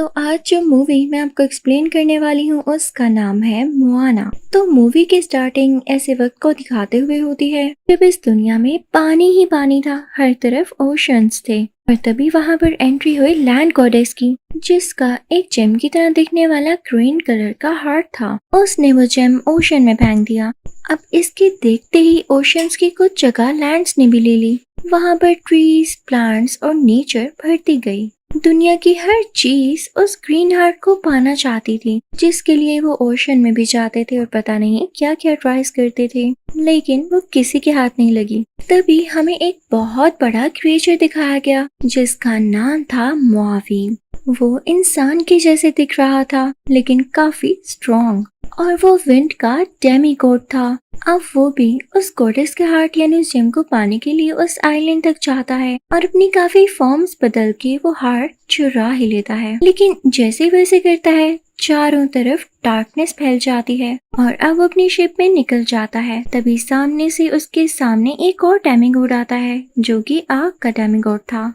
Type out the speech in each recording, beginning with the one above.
तो आज जो मूवी मैं आपको एक्सप्लेन करने वाली हूँ उसका नाम है मोआना। तो मूवी की स्टार्टिंग ऐसे वक्त को दिखाते हुए होती है जब इस दुनिया में पानी ही पानी था, हर तरफ ओशंस थे। और तभी वहां पर एंट्री हुई लैंड गॉडेस की, जिसका एक जेम की तरह दिखने वाला ग्रीन कलर का हार्ट था। उसने वो जेम ओशन में फेंक दिया। अब इसके देखते ही ओशंस की कुछ जगह लैंड्स ने भी ले ली। वहां पर ट्रीज, प्लांट्स और नेचर भरती गई। दुनिया की हर चीज उस ग्रीन हार्ट को पाना चाहती थी, जिसके लिए वो ओशन में भी जाते थे और पता नहीं क्या क्या ट्राइज करते थे, लेकिन वो किसी के हाथ नहीं लगी। तभी हमें एक बहुत बड़ा क्रिएचर दिखाया गया जिसका नाम था मुआवी। वो इंसान के जैसे दिख रहा था लेकिन काफी स्ट्रॉन्ग, और वो विंड का डेमीगॉड था। अब वो भी उस गॉडेस के हार्ट यानी उस जेम को पाने के लिए उस आइलैंड तक जाता है और अपनी काफी फॉर्म्स बदल के वो हार्ट चुरा ही लेता है। लेकिन जैसे वैसे करता है, चारों तरफ डार्कनेस फैल जाती है और अब अपनी शिप में निकल जाता है। तभी सामने से उसके सामने एक और डेमीगॉड आता है जो कि आग का डेमीगॉड था।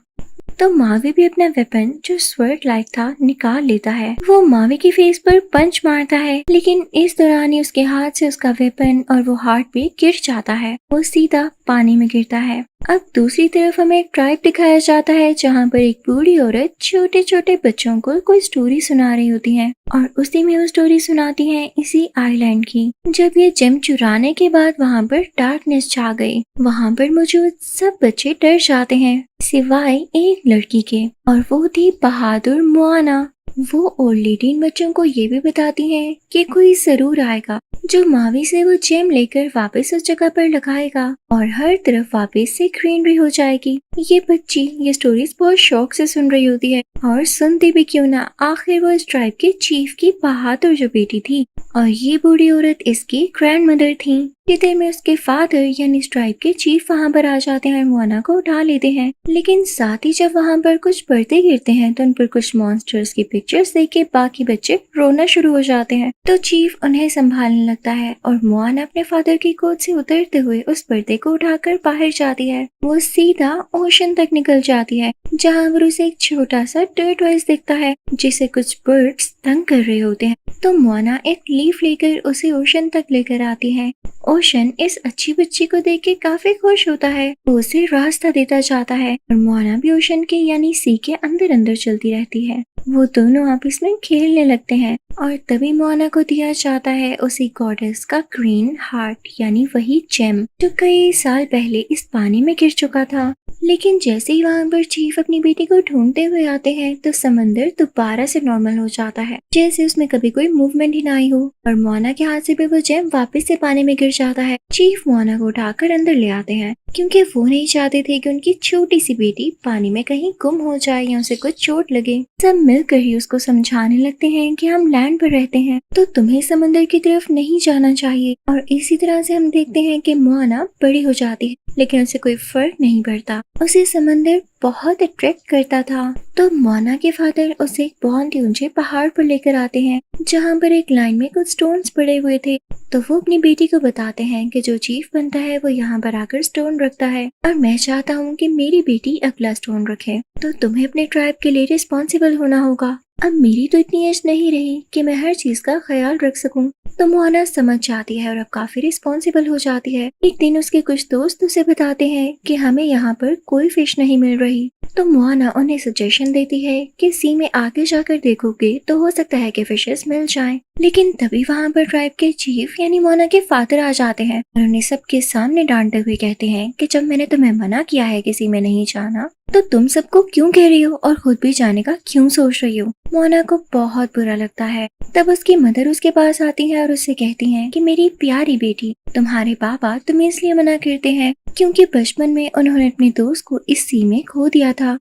तो मावी भी अपना वेपन जो स्वर्ड लाइक था निकाल लेता है। वो मावी के फेस पर पंच मारता है, लेकिन इस दौरान ही उसके हाथ से उसका वेपन और वो हार्ट भी गिर जाता है। वो सीधा पानी में गिरता है। अब दूसरी तरफ हमें एक ट्राइब दिखाया जाता है जहाँ पर एक बूढ़ी औरत छोटे छोटे बच्चों को कोई स्टोरी सुना रही होती है, और उसी में वो स्टोरी सुनाती है इसी आइलैंड की। जब ये जेम चुराने के बाद वहाँ पर डार्कनेस छा गई, वहाँ पर मौजूद सब बच्चे डर जाते हैं सिवाय एक लड़की के, और वो थी बहादुर मोआना। वो ओल्ड लेडी इन बच्चों को ये भी बताती है कि कोई जरूर आएगा जो मावी से वो जेम लेकर वापस उस जगह पर लगाएगा और हर तरफ वापस से ग्रीनरी हो जाएगी। ये बच्ची ये स्टोरीज बहुत शौक से सुन रही होती है, और सुनती भी क्यों ना, आखिर वो इस ट्राइब के चीफ की बहादुर जो बेटी थी, और ये बूढ़ी औरत इसकी ग्रैंड मदर थी। इतने में उसके फादर यानी इस ट्राइब के चीफ वहाँ पर आ जाते हैं और मोआना को उठा लेते हैं। लेकिन साथ ही जब वहाँ पर कुछ पर्दे गिरते हैं तो उन पर कुछ मॉन्स्टर्स की पिक्चर्स देख के बाकी बच्चे रोना शुरू हो जाते हैं। तो चीफ उन्हें संभालने लगता है और मोआना अपने फादर की गोद से उतरते हुए उस पर्दे को उठाकर बाहर जाती है। वो सीधा ओशन तक निकल जाती है जहाँ पर उसे एक छोटा सा टर्टवाइज दिखता है जिसे कुछ बर्ड्स तंग कर रहे होते हैं। तो मोआना एक लीफ लेकर उसे ओशन तक लेकर आती है। ओशन इस अच्छी बच्ची को देख के काफी खुश होता है। वो उसे रास्ता देता जाता है और मोआना भी ओशन के यानी सी के अंदर अंदर चलती रहती है। वो दोनों आपस में खेलने लगते हैं और तभी मोआना को दिया जाता है उसी गॉडेस का ग्रीन हार्ट यानी वही जेम जो कई साल पहले इस पानी में गिर चुका था। लेकिन जैसे ही वहाँ पर चीफ अपनी बेटी को ढूंढते हुए आते हैं तो समंदर दोबारा से नॉर्मल हो जाता है, जैसे उसमें कभी कोई मूवमेंट ही ना आई हो, और मोआना के हाथ से भी वो जेम वापस से पानी में गिर जाता है। चीफ मोआना को उठाकर अंदर ले आते हैं क्योंकि वो नहीं चाहते थे कि उनकी छोटी सी बेटी पानी में कहीं गुम हो जाए या उसे कुछ चोट लगे। सब मिलकर ही उसको समझाने लगते हैं कि हम लैंड पर रहते हैं तो तुम्हें समंदर की तरफ नहीं जाना चाहिए। और इसी तरह से हम देखते हैं कि मोआना बड़ी हो जाती है, लेकिन उसे कोई फर्क नहीं पड़ता। उसे समंदर बहुत अट्रैक्ट करता था। तो मोआना के फादर उसे एक बहुत ही ऊंचे पहाड़ पर लेकर आते हैं जहाँ पर एक लाइन में कुछ स्टोन्स पड़े हुए थे। तो वो अपनी बेटी को बताते हैं कि जो चीफ बनता है वो यहाँ पर आकर स्टोन रखता है, और मैं चाहता हूँ कि मेरी बेटी अगला स्टोन रखे, तो तुम्हें अपने ट्राइब के लिए रिस्पॉन्सिबल होना होगा। अब मेरी तो इतनी एज नहीं रही कि मैं हर चीज का ख्याल रख सकूं। तो मोआना समझ जाती है और अब काफी रिस्पॉन्सिबल हो जाती है। एक दिन उसके कुछ दोस्त उसे बताते हैं कि हमें यहाँ पर कोई फिश नहीं मिल रही। तो मोआना उन्हें सजेशन देती है कि सी में आगे जाकर देखोगे तो हो सकता है कि फिशेस मिल जाएं। लेकिन तभी वहाँ पर ट्राइब के चीफ यानी मोआना के फादर आ जाते हैं और उन्हें सबके सामने डांटते हुए कहते हैं कि जब मैंने तुम्हें मना किया है किसी में नहीं जाना तो तुम सबको क्यों कह रही हो और खुद भी जाने का क्यों सोच रही हो। मोआना को बहुत बुरा लगता है। तब उसकी मदर उसके पास आती है और उससे कहती हैं कि मेरी प्यारी बेटी, तुम्हारे पापा तुम्हें इसलिए मना करते हैं क्योंकि बचपन में उन्होंने अपने दोस्त को इस सी में खो दिया था,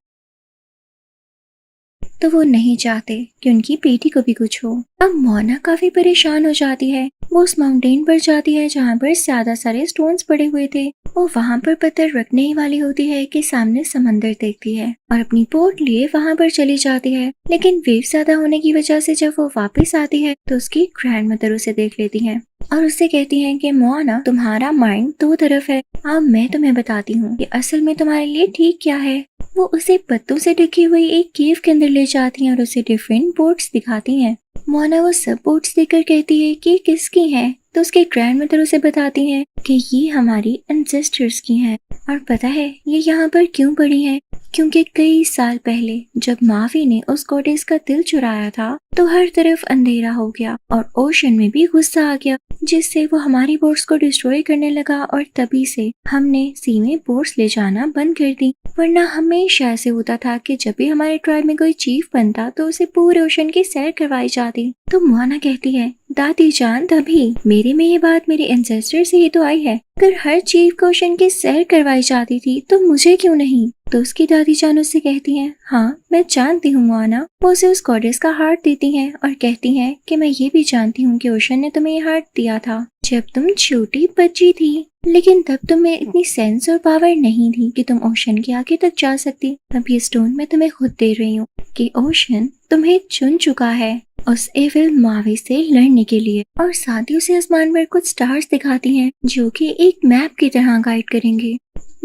तो वो नहीं चाहते कि उनकी बेटी को भी कुछ हो। अब मोआना काफी परेशान हो जाती है। वो उस माउंटेन पर जाती है जहाँ पर ज्यादा सारे स्टोन्स पड़े हुए थे। वो वहाँ पर पत्थर रखने ही वाली होती है कि सामने समंदर देखती है और अपनी बोट लिए वहाँ पर चली जाती है। लेकिन वेव ज्यादा होने की वजह से जब वो वापस आती है तो उसकी ग्रैंड मदर उसे देख लेती है और उससे कहती हैं कि मोआना, तुम्हारा माइंड दो तरफ है। अब मैं तुम्हें बताती हूँ कि असल में तुम्हारे लिए ठीक क्या है। वो उसे पत्तों से ढकी हुई एक केव के अंदर ले जाती हैं और उसे डिफरेंट बोट्स दिखाती हैं। मोना वो सब बोट्स देखकर कहती है कि ये किसकी हैं, तो उसके ग्रैंडमदर उसे बताती हैं कि ये हमारी एंसेस्टर्स की हैं। और पता है ये यहाँ पर क्यों पड़ी हैं? क्योंकि कई साल पहले जब मावी ने उस गॉडेस का दिल चुराया था तो हर तरफ अंधेरा हो गया और ओशन में भी गुस्सा आ गया, जिससे वो हमारी बोट्स को डिस्ट्रॉय करने लगा और तभी से हमने सी में बोट्स ले जाना बंद कर दी। वरना हमेशा ऐसे होता था कि जब भी हमारे ट्राइब में कोई चीफ बनता तो उसे पूरे ओशन की सैर करवाई जाती। तो मोना कहती है, दादी जान तभी मेरे में ये बात मेरे एंसेस्टर से ही तो आई है। अगर हर चीफ को ओशन की सैर करवाई जाती थी तो मुझे क्यों नहीं? तो उसकी दादी जान उससे कहती हैं, हाँ मैं जानती हूँ मोना। वो उसे उस गॉडेस का हार्ट देती हैं और कहती हैं कि मैं ये भी जानती हूँ कि ओशन ने तुम्हें ये हार्ट दिया था जब तुम छोटी बच्ची थी, लेकिन तब तुम्हें इतनी सेंस और पावर नहीं थी कि तुम ओशन के आगे तक जा सकती। अब ये स्टोन मैं तुम्हें खुद दे रही हूँ कि ओशन तुम्हें चुन चुका है उस एविल मावी से लड़ने के लिए। और साथ ही उसे आसमान पर कुछ स्टार्स दिखाती हैं जो कि एक मैप की तरह गाइड करेंगे।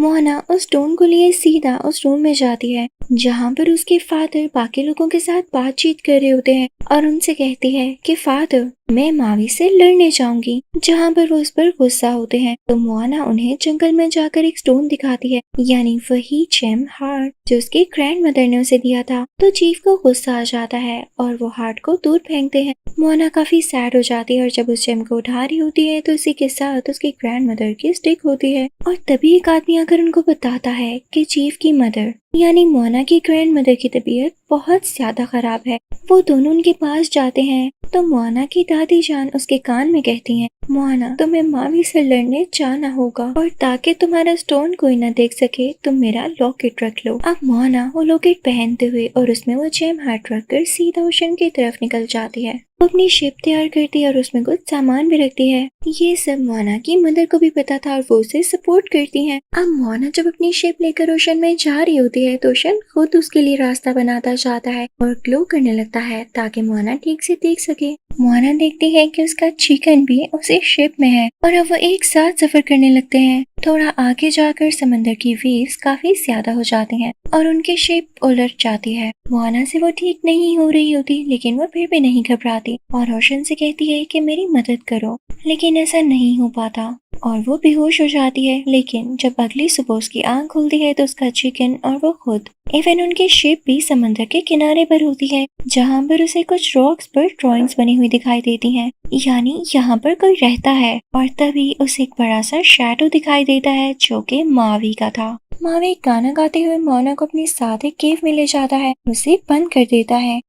मोना उस स्टोन को लिए सीधा उस रूम में जाती है जहाँ पर उसके फादर बाकी लोगों के साथ बातचीत कर रहे होते हैं और उनसे कहती है कि फादर मैं मावी से लड़ने जाऊंगी, जहाँ पर वो उस पर गुस्सा होते हैं। तो मोना उन्हें जंगल में जाकर एक स्टोन दिखाती है, यानी वही जेम हार्ट जो उसकी ग्रैंडमदर ने उसे दिया था। तो चीफ को गुस्सा आ जाता है और वो हार्ट को दूर फेंकते हैं। मोना काफी सैड हो जाती है और जब उस जेम को उठा रही होती है तो उसी के साथ उसकी ग्रैंडमदर की स्टिक होती है और तभी एक आदमी आकर उनको बताता है कि चीफ की मदर यानी मोना की ग्रैंडमदर की तबीयत बहुत ज्यादा खराब है। वो दोनों उनके पास जाते हैं तो मोना की दादी जान उसके कान में कहती हैं, मोना तुम्हें मावी से लड़ने जाना होगा और ताकि तुम्हारा स्टोन कोई ना देख सके तुम मेरा लॉकेट रख लो। अब मोना वो लॉकेट पहनते हुए और उसमें वो जेम हार्ट रखकर सीधा ओशन की तरफ निकल जाती है। वो अपनी शिप तैयार करती है और उसमें कुछ सामान भी रखती है। ये सब मोना की मदर को भी पता था और वो उसे सपोर्ट करती हैं। अब मोना जब अपनी शिप लेकर ओशन में जा रही होती है तो ओशन खुद उसके लिए रास्ता बनाता जाता है और ग्लो करने लगता है ताकि मोना ठीक से देख सके। मोना देखती है कि उसका चिकन भी उसी शिप में है और अब वो एक साथ सफर करने लगते हैं। थोड़ा आगे जाकर समंदर की वेव्स काफी ज्यादा हो जाती हैं और उनकी शिप उलट जाती है। मोना से वो ठीक नहीं हो रही होती लेकिन वो फिर भी नहीं घबराती और ओशन से कहती है कि मेरी मदद करो, लेकिन ऐसा नहीं हो पाता और वो बेहोश हो जाती है। लेकिन जब अगली सुबह उसकी आंख खुलती है तो उसका चिकन और वो खुद इवन उनकी शिप भी समंदर के किनारे पर होती है, जहाँ पर उसे कुछ रॉक्स पर ड्राइंग्स बनी हुई दिखाई देती हैं, यानी यहाँ पर कोई रहता है। और तभी उसे एक बड़ा सा शैडो दिखाई देता है जो कि मावी का था। मावी गाना गाते हुए मोना को अपने साथ एक केव में ले जाता है, उसे बंद कर देता है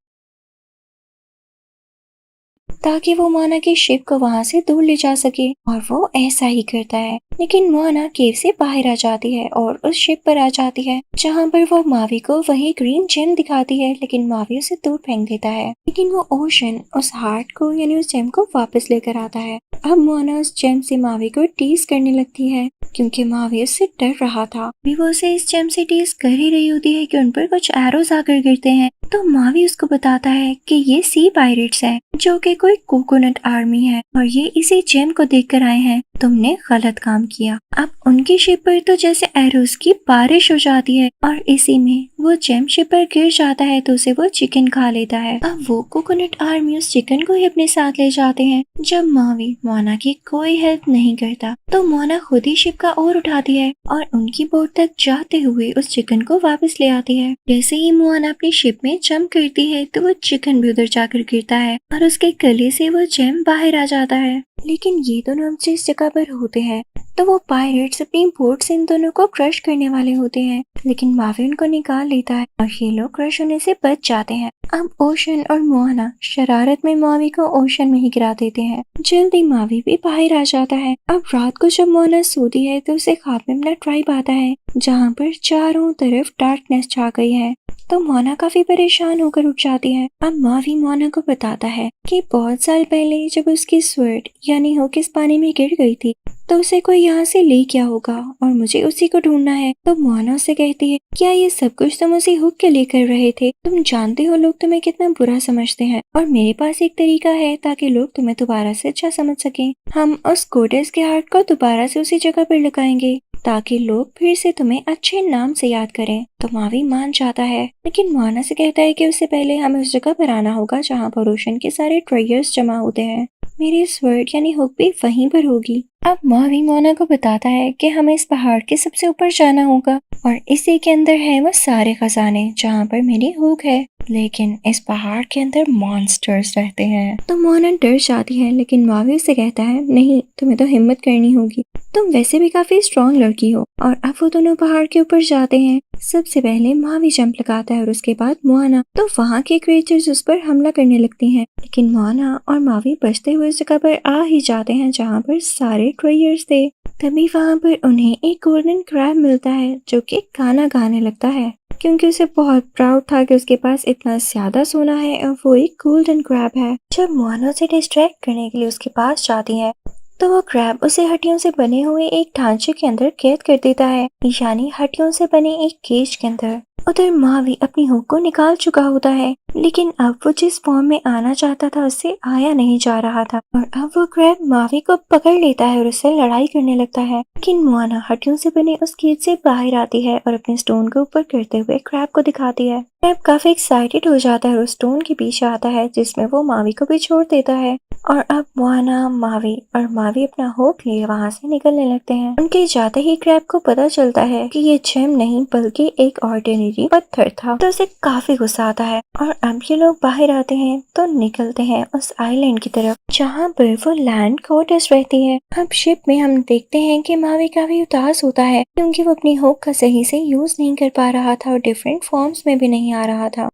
ताकि वो मोना की शिप को वहां से दूर ले जा सके और वो ऐसा ही करता है। लेकिन मोना केव से बाहर आ जाती है और उस शिप पर आ जाती है जहाँ पर वो मावी को वही ग्रीन जेम दिखाती है, लेकिन मावी उसे दूर फेंक देता है। लेकिन वो ओशन उस हार्ट को यानी उस जेम को वापस लेकर आता है। अब मोना उस जेम से मावी को टीज करने लगती है क्योंकि मावी उससे डर रहा था। भी वो उसे इस जेम से टीज कर ही रही होती है कि उन पर कुछ एरोज आकर गिरते हैं। तो मावी उसको बताता है कि ये सी पायरेट्स हैं जो कि कोई कोकोनट आर्मी है और ये इसी जेम को देखकर आए हैं। तुमने गलत काम किया। अब उनकी शिप पर तो जैसे एरोस की बारिश हो जाती है और इसी में वो जेम शिप पर गिर जाता है तो उसे वो चिकन खा लेता है। अब वो कोकोनट आर्मी उस चिकन को ही अपने साथ ले जाते हैं। जब मावी मोना की कोई हेल्प नहीं करता तो मोना खुद ही शिप का ओर उठाती है और उनकी बोट तक जाते हुए उस चिकन को वापस ले आती है। जैसे ही मोना अपनी शिप में जंप करती है तो वो चिकन भी उधर जाकर गिरता है और उसके गले से वो जेम बाहर आ जाता है। लेकिन ये दोनों अब जिस जगह पर होते हैं तो वो पायरेट्स अपनी बोट से इन दोनों को क्रश करने वाले होते हैं, लेकिन मावी उनको निकाल लेता है और ये लोग क्रश होने से बच जाते हैं। अब ओशन और मोना शरारत में मावी को ओशन में ही गिरा देते हैं। जल्दी मावी भी बाहर आ जाता है। अब रात को जब मोना सोती है तो उसे ख्वाब में अपना ट्राइब आता है जहाँ पर चारों तरफ डार्कनेस छा गई है। तो मोना काफी परेशान होकर उठ जाती है। अब मावी मोना को बताता है कि बहुत साल पहले जब उसकी स्वर्ड यानी हुक इस पानी में गिर गई थी तो उसे कोई यहाँ से ले गया होगा और मुझे उसी को ढूंढना है। तो मोना उसे कहती है, क्या ये सब कुछ तुम उसी हुक के लिए कर रहे थे? तुम जानते हो लोग तुम्हें कितना बुरा समझते हैं और मेरे पास एक तरीका है ताकि लोग तुम्हें दोबारा से अच्छा समझ सकें। हम उस गोडेस के हार्ट को दोबारा से उसी जगह पर लगाएंगे। ताकि लोग फिर से तुम्हें अच्छे नाम से याद करें। तो मावी मान जाता है, लेकिन मोआना से कहता है कि उससे पहले हमें उस जगह पर आना होगा जहाँ पर ओशन के सारे ट्रेजर्स जमा होते हैं। मेरी स्वर्ड यानी हुक भी वहीं पर होगी। अब मावी मोना को बताता है कि हमें इस पहाड़ के सबसे ऊपर जाना होगा और इसी के अंदर है वो सारे खजाने जहाँ पर मेरी हुक है। लेकिन इस पहाड़ के अंदर मॉन्स्टर्स रहते हैं। तो मोना डर जाती है, लेकिन मावी उसे कहता है नहीं, तुम्हें तो हिम्मत करनी होगी, तुम वैसे भी काफी स्ट्रॉन्ग लड़की हो। और अब वो दोनों पहाड़ के ऊपर जाते हैं। सबसे पहले मावी जंप लगाता है और उसके बाद मोआना। तो वहाँ के क्रिएचर्स उस पर हमला करने लगती हैं, लेकिन मोआना और मावी बचते हुए उस जगह पर आ ही जाते हैं जहाँ पर सारे ट्रेजर्स थे। तभी वहाँ पर उन्हें एक गोल्डन क्रैब मिलता है जो कि गाना गाने लगता है, क्योंकि उसे बहुत प्राउड था कि उसके पास इतना ज्यादा सोना है और वो एक गोल्डन क्रैब है। जब मोआना उसे डिस्ट्रैक्ट करने के लिए उसके पास जाती है तो वो क्रैब उसे हड्डियों से बने हुए एक ढांचे के अंदर कैद कर देता है, यानी हड्डियों से बने एक केज के अंदर। उधर मावी अपनी हुक को निकाल चुका होता है, लेकिन अब वो जिस फॉर्म में आना चाहता था उससे आया नहीं जा रहा था। और अब वो क्रैब मावी को पकड़ लेता है और उससे लड़ाई करने लगता है, लेकिन मोआना हड्डियों से बने उस केज से बाहर आती है और अपने स्टोन को ऊपर करते हुए क्रैब को दिखाती है। क्रैब काफी एक्साइटेड हो जाता है और उस स्टोन के पीछे आता है, जिसमें वो मावी को भी छोड़ देता है। और अब मोआना, मावी अपना होप लिए वहाँ से निकलने लगते हैं। उनके जाते ही क्रैब को पता चलता है कि ये जेम नहीं बल्कि एक ऑर्डिनरी पत्थर था, तो उसे काफी गुस्सा आता है। और अब ये लोग बाहर आते हैं तो निकलते हैं उस आइलैंड की तरफ जहाँ पर वो लैंड गॉडेस रहती है। अब शिप में हम देखते हैं कि मावी काफी उदास होता है, क्योंकि वो अपनी होप का सही से यूज नहीं कर पा रहा था और डिफरेंट फॉर्म्स में भी नहीं आ रहा था।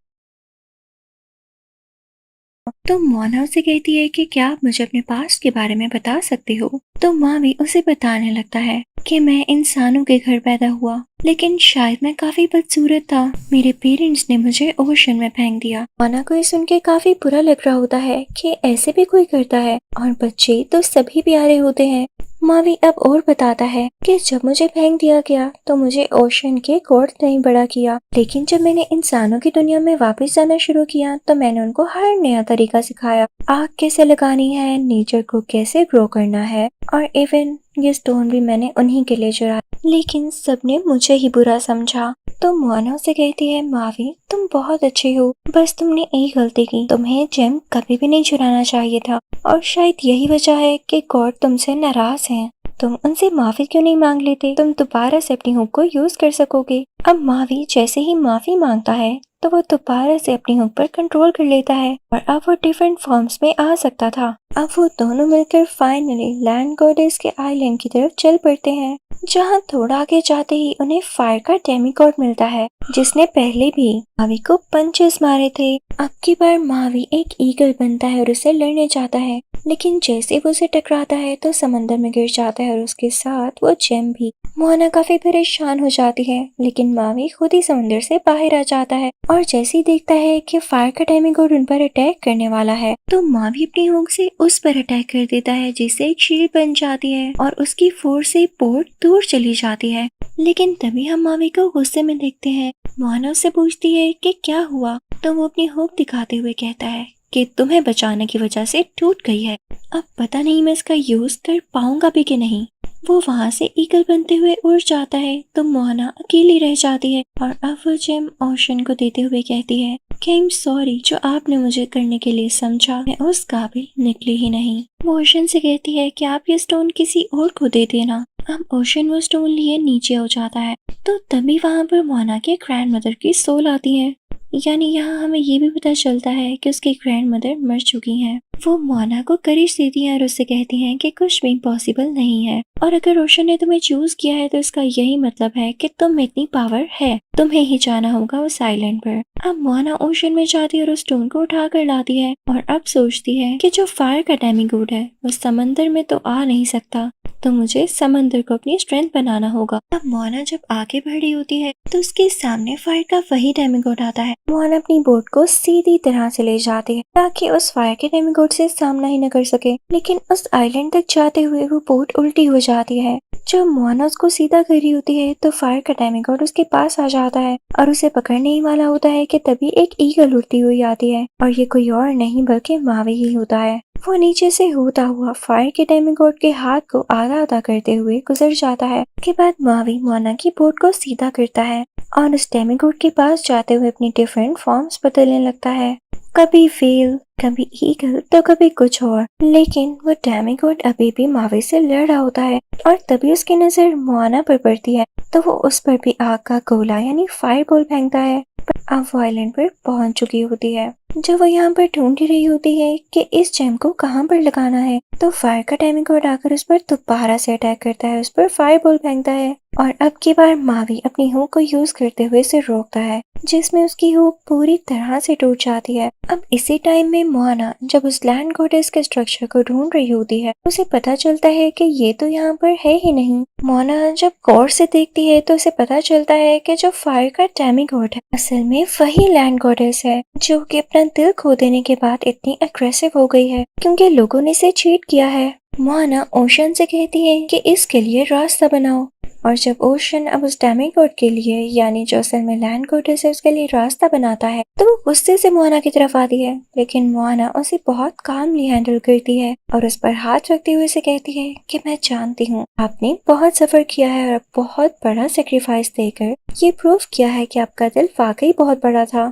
तो मोना उसे कहती है कि क्या आप मुझे अपने पास्ट के बारे में बता सकते हो। तो मावी उसे बताने लगता है कि मैं इंसानों के घर पैदा हुआ, लेकिन शायद मैं काफी बदसूरत था। मेरे पेरेंट्स ने मुझे ओशन में फेंक दिया। मोना को ये सुन के काफी बुरा लग रहा होता है कि ऐसे भी कोई करता है, और बच्चे तो सभी प्यारे होते हैं। मावी अब और बताता है कि जब मुझे फेंक दिया गया तो मुझे ओशन के गॉड ने बड़ा किया, लेकिन जब मैंने इंसानों की दुनिया में वापस जाना शुरू किया तो मैंने उनको हर नया तरीका सिखाया। आग कैसे लगानी है, नेचर को कैसे ग्रो करना है, और इवन ये स्टोन भी मैंने उन्हीं के लिए चुराया, लेकिन सबने मुझे ही बुरा समझा। तो मोना से कहती है मावी तुम बहुत अच्छी हो, बस तुमने एक गलती की, तुम्हें जेम कभी भी नहीं चुराना चाहिए था, और शायद यही वजह है कि गॉड तुमसे नाराज हैं। तुम उनसे माफी क्यों नहीं मांग लेते, तुम दोबारा से अपनी हुक को यूज कर सकोगे। अब मावी जैसे ही माफी मांगता है तो वो दोबारा से अपनी हुक पर कंट्रोल कर लेता है और अब वो डिफरेंट फॉर्म्स में आ सकता था। अब वो दोनों मिलकर फाइनली लैंड गॉडेस के आइलैंड की तरफ चल पड़ते हैं, जहाँ थोड़ा आगे जाते ही उन्हें फायर का डेमीगॉड मिलता है, जिसने पहले भी मावी को पंचेस मारे थे। अब की बार मावी एक ईगल बनता है और उसे लड़ने जाता है, लेकिन जैसे वो उसे टकराता है तो समंदर में गिर जाता है और उसके साथ वो जेम भी। मोना काफी परेशान हो जाती है, लेकिन मावी खुद ही समंदर से बाहर आ जाता है और जैसे ही देखता है कि फायर का डेमीगॉड उन पर अटैक करने वाला है तो मावी अपनी हुक से उस पर अटैक कर देता है, जिससे एक शील्ड बन जाती है और उसकी फोर्स से बोट दूर चली जाती है। लेकिन तभी हम मावी को गुस्से में देखते हैं। मोना उससे पूछती है कि क्या हुआ, तो वो अपनी हुक दिखाते हुए कहता है कि तुम्हें बचाने की वजह से टूट गई है, अब पता नहीं मैं इसका यूज कर पाऊंगा भी कि नहीं। वो वहाँ से ईगल बनते हुए उड़ जाता है तो मोना अकेली रह जाती है और अब वो जेम ओशन को देते हुए कहती है कि आई एम सॉरी, जो आपने मुझे करने के लिए समझा मैं उस काबिल निकली ही नहीं। वो ओशन से कहती है कि आप ये स्टोन किसी और को दे देना। अब ओशन वो स्टोन लिए नीचे हो जाता है, तो तभी वहाँ पर मोना के ग्रैंड मदर की सोल आती है, यानी यहाँ हमें ये भी पता चलता है कि उसकी ग्रैंड मदर मर चुकी हैं। वो मोना को करिश देती हैं और उससे कहती हैं कि कुछ भी इम्पॉसिबल नहीं है, और अगर ओशन ने तुम्हें चूज किया है तो इसका यही मतलब है कि तुम में इतनी पावर है, तुम्हें ही जाना होगा उस आइलैंड पर। अब मोना ओशन में जाती है और उस स्टोन को उठा कर लाती है और अब सोचती है कि जो फायर का डेमीगॉड है वो समंदर में तो आ नहीं सकता, तो मुझे समंदर को अपनी स्ट्रेंथ बनाना होगा। अब मोना जब आगे बढ़ रही होती है तो उसके सामने फायर का वही डेमीगॉड आता है। मोना अपनी बोट को सीधी तरह से ले जाती है ताकि उस फायर के डेमीगॉड बोट से सामना ही न कर सके। लेकिन उस आइलैंड तक जाते हुए वो बोट उल्टी हो जाती है। जब मोआना उसको सीधा कर रही होती है तो फायर का डेमिगॉड उसके पास आ जाता है और उसे पकड़ने ही वाला होता है कि तभी एक ईगल उड़ती हुई आती है और ये कोई और नहीं बल्कि मावी ही होता है। वो नीचे से होता हुआ फायर के डेमिगॉड के हाथ को आधा आधा करते हुए गुजर जाता है। उसके बाद मावी मोआना की बोट को सीधा करता है और उस डेमिगॉड के पास जाते हुए अपनी डिफरेंट फॉर्म्स बदलने लगता है, कभी फेल, कभी ईगल तो कभी कुछ और। लेकिन वो डेमिगॉड अभी भी मावी से लड़ रहा होता है और तभी उसकी नजर मोआना पर पड़ती है तो वो उस पर भी आग का गोला यानी फायर बॉल फेंकता है। पर अब वो आइलैंड पर पहुंच चुकी होती है। जब वो यहाँ पर ढूंढ रही होती है कि इस जेम को कहाँ पर लगाना है तो फायर का डेमिगॉड आकर उस पर दोबारा से अटैक करता है, उस पर फायर बॉल फेंकता है और अब की बार मावी अपनी हुक को यूज करते हुए इसे रोकता है, जिसमें उसकी हुक पूरी तरह से टूट जाती है। अब इसी टाइम में मोआना जब उस लैंड गॉडेस के स्ट्रक्चर को ढूंढ रही होती है उसे पता चलता है कि ये तो यहाँ पर है ही नहीं। मोआना जब गौर से देखती है तो उसे पता चलता है कि जो फायर का डेमिगॉड है असल में वही लैंड गॉडेस है, जो कि अपना दिल खो देने के बाद इतनी अग्रेसिव हो गई है क्योंकि लोगों ने इसे चीट किया है। मोआना ओशन से कहती है कि इसके लिए रास्ता बनाओ और जब ओशन अब उस डेमिगॉड के लिए यानी जो असल में लैंड गॉडेस है उसके लिए रास्ता बनाता है तो वो गुस्से से मोआना की तरफ आती है। लेकिन मोआना उसे बहुत कामली हैंडल करती है और उस पर हाथ रखते हुए उसे कहती है कि मैं जानती हूँ आपने बहुत सफर किया है और बहुत बड़ा सेक्रीफाइस देकर ये प्रूव किया है कि आपका दिल वाकई बहुत बड़ा था।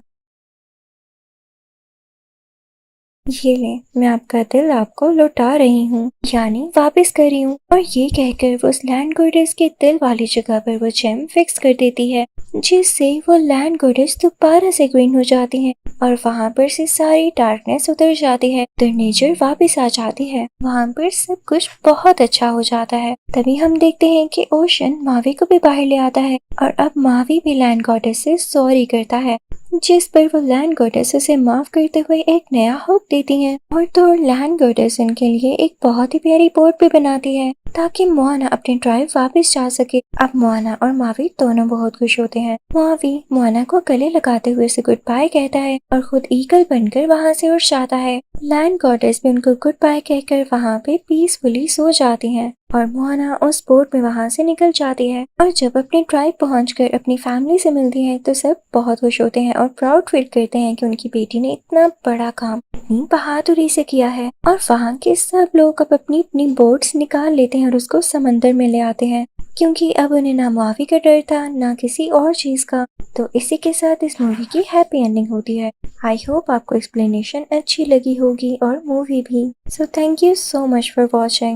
ये ले, मैं आपका दिल आपको लौटा रही हूँ यानी वापस कर रही हूँ। और ये कहकर वो उस लैंड गॉडेस के दिल वाली जगह पर वो जेम फिक्स कर देती है, जिससे वो लैंड गॉडेस दोबारा से ग्रीन हो जाती है और वहाँ पर से सारी डार्कनेस उतर जाती है तो नेचर वापस आ जाती है। वहाँ पर सब कुछ बहुत अच्छा हो जाता है। तभी हम देखते हैं कि ओशन मावी को भी बाहर ले आता है और अब मावी भी लैंड गॉडेस से सॉरी करता है, जिस पर वो लैंड गॉडेस उसे माफ करते हुए एक नया होप देती है। और तो लैंड गॉडेस उनके लिए एक बहुत ही प्यारी बोट भी बनाती है ताकि मोआना अपनी ट्राइब वापस जा सके। अब मोआना और मावी दोनों बहुत खुश होते हैं। मावी मोआना को गले लगाते हुए उसे गुड बाय कहता है और खुद ईगल बनकर वहाँ से उड़ जाता है। लैंड गॉडेस भी उनको गुड बाय कहकर वहाँ पे पीसफुली सो जाती हैं और मोआना उस बोट में वहाँ से निकल जाती है। और जब अपनी ट्राइब पहुंचकर अपनी फैमिली से मिलती है तो सब बहुत खुश होते हैं और प्राउड फील करते हैं कि उनकी बेटी ने इतना बड़ा काम इतनी बहादुरी से किया है। और वहाँ के सब लोग अब अपनी अपनी बोट्स निकाल लेते हैं और उसको समंदर में ले आते हैं, क्योंकि अब उन्हें ना मावी का डर था ना किसी और चीज का। तो इसी के साथ इस मूवी की हैप्पी एंडिंग होती है। आई होप आपको एक्सप्लेनेशन अच्छी लगी होगी और मूवी भी। So thank you so much for watching.